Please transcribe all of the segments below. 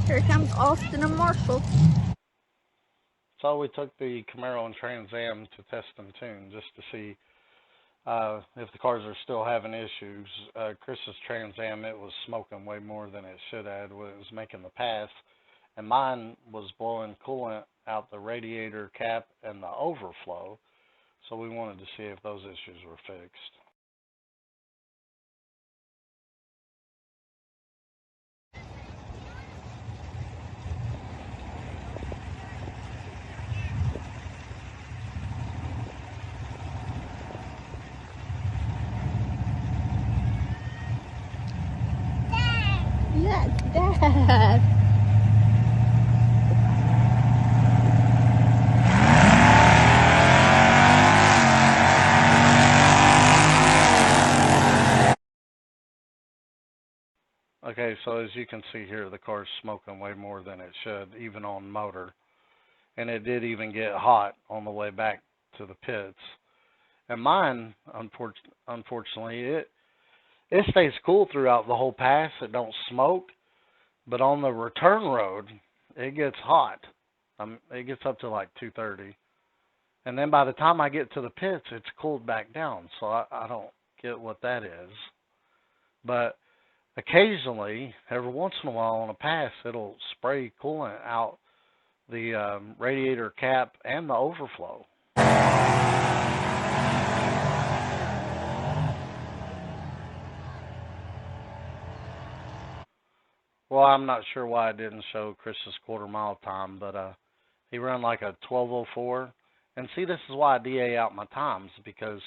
Here comes Austin and Marshall. So we took the Camaro and Trans Am to test and tune just to see if the cars are still having issues. Chris's Trans Am, it was smoking way more than it should have. It was making the pass. And mine was blowing coolant out the radiator cap and the overflow. So we wanted to see if those issues were fixed. Yes, Dad. Okay, so as you can see here, the car's smoking way more than it should, even on motor. And it did even get hot on the way back to the pits. And mine, unfortunately, it stays cool throughout the whole pass. It don't smoke, but on the return road, it gets hot. It gets up to like 230, and then by the time I get to the pits, it's cooled back down. So I don't get what that is. But occasionally, every once in a while on a pass, it'll spray coolant out the radiator cap and the overflow. Well, I'm not sure why it didn't show Chris's quarter mile time, but he ran like a 12:04. And see, this is why I DA out my times, because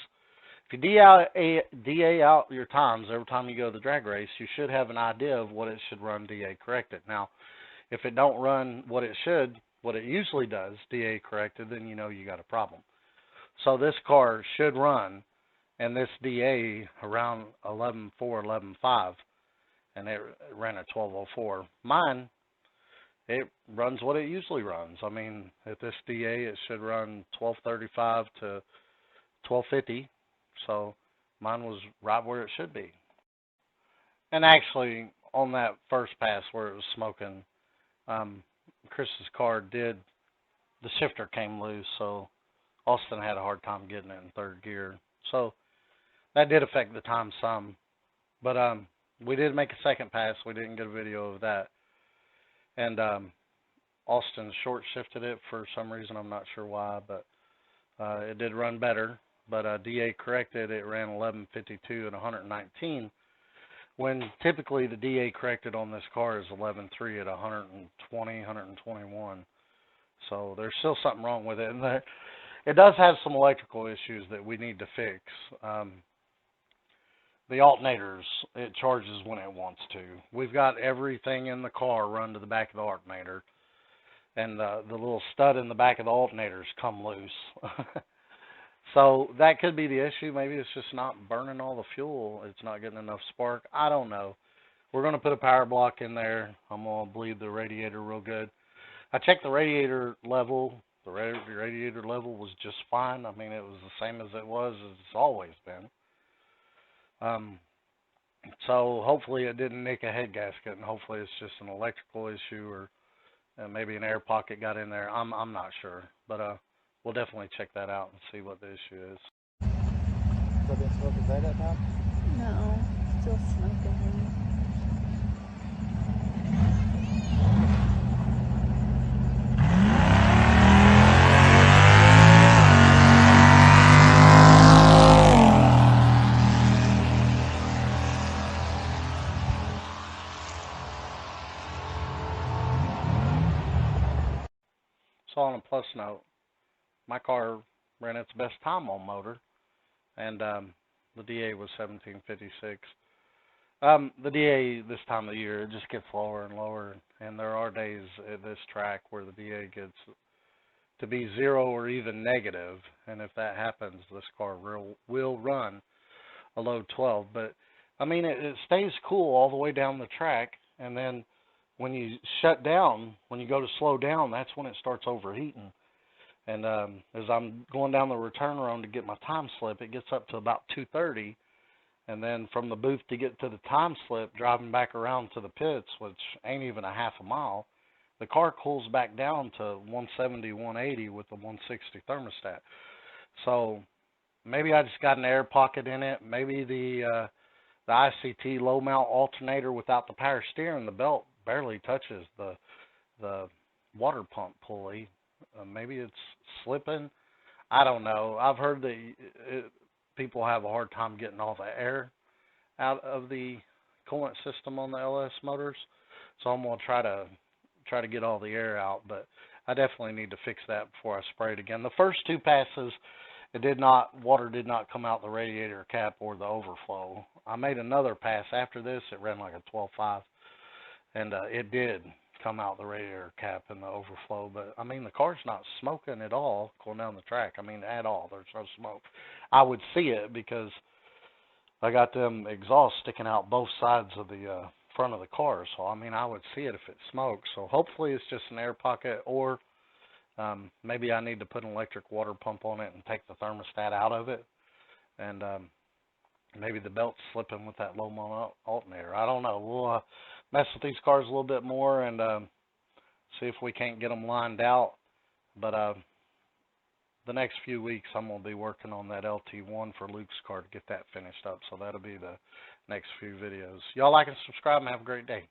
if you DA out your times every time you go to the drag race, you should have an idea of what it should run DA corrected. Now, if it don't run what it should, what it usually does, DA corrected, then you know you got a problem. So this car should run, and this DA around 11.4, 11.5. And it ran a 12:04. Mine, it runs what it usually runs. I mean, at this DA, it should run 12:35 to 12:50. So mine was right where it should be. And actually, on that first pass where it was smoking, Chris's car the shifter came loose, so Austin had a hard time getting it in third gear. So that did affect the time some. But we did make a second pass. We didn't get a video of that. And Austin short shifted it for some reason. I'm not sure why, but it did run better. But DA corrected, it ran 11.52 and 119. When typically the DA corrected on this car is 11.3 at 120, 121. So there's still something wrong with it. And it does have some electrical issues that we need to fix. The alternators, it charges when it wants to. We've got everything in the car run to the back of the alternator, and the little stud in the back of the alternators come loose. So that could be the issue. Maybe it's just not burning all the fuel. It's not getting enough spark. I don't know. We're going to put a power block in there. I'm going to bleed the radiator real good. I checked the radiator level. The radiator level was just fine. I mean, it was the same as it's always been. So hopefully it didn't nick a head gasket, and hopefully it's just an electrical issue, or maybe an air pocket got in there. I'm not sure, but we'll definitely check that out and see what the issue is. So been smoking bad that time? No, still smoking. So on a plus note, my car ran its best time on motor, and the DA was 17.56. The DA this time of the year, it just gets lower and lower, and there are days at this track where the DA gets to be 0 or even negative, and if that happens, this car will run a low 12. But I mean, it stays cool all the way down the track, and then when you shut down, when you go to slow down, that's when it starts overheating. And as I'm going down the return road to get my time slip, it gets up to about 230, And then from the booth to get to the time slip, driving back around to the pits, which ain't even a half a mile, the car cools back down to 170, 180 with the 160 thermostat. So maybe I just got an air pocket in it. Maybe the ICT low mount alternator without the power steering, the belt barely touches the water pump pulley. Maybe it's slipping. I don't know. I've heard that people have a hard time getting all the air out of the coolant system on the LS motors. So I'm gonna try to get all the air out, but I definitely need to fix that before I spray it again. The first two passes, water did not come out the radiator cap or the overflow. I made another pass after this. It ran like a 12.5, and it did come out the radiator cap and the overflow. But I mean, the car's not smoking at all going down the track. I mean, at all. There's no smoke. I would see it because I got them exhausts sticking out both sides of the front of the car. So I mean, I would see it if it smokes. So hopefully it's just an air pocket, or maybe I need to put an electric water pump on it and take the thermostat out of it, and maybe the belt's slipping with that low mount alternator. I don't know. We'll mess with these cars a little bit more and see if we can't get them lined out. But the next few weeks I'm going to be working on that LT1 for Luke's car to get that finished up. So that'll be the next few videos. Y'all like and subscribe and have a great day.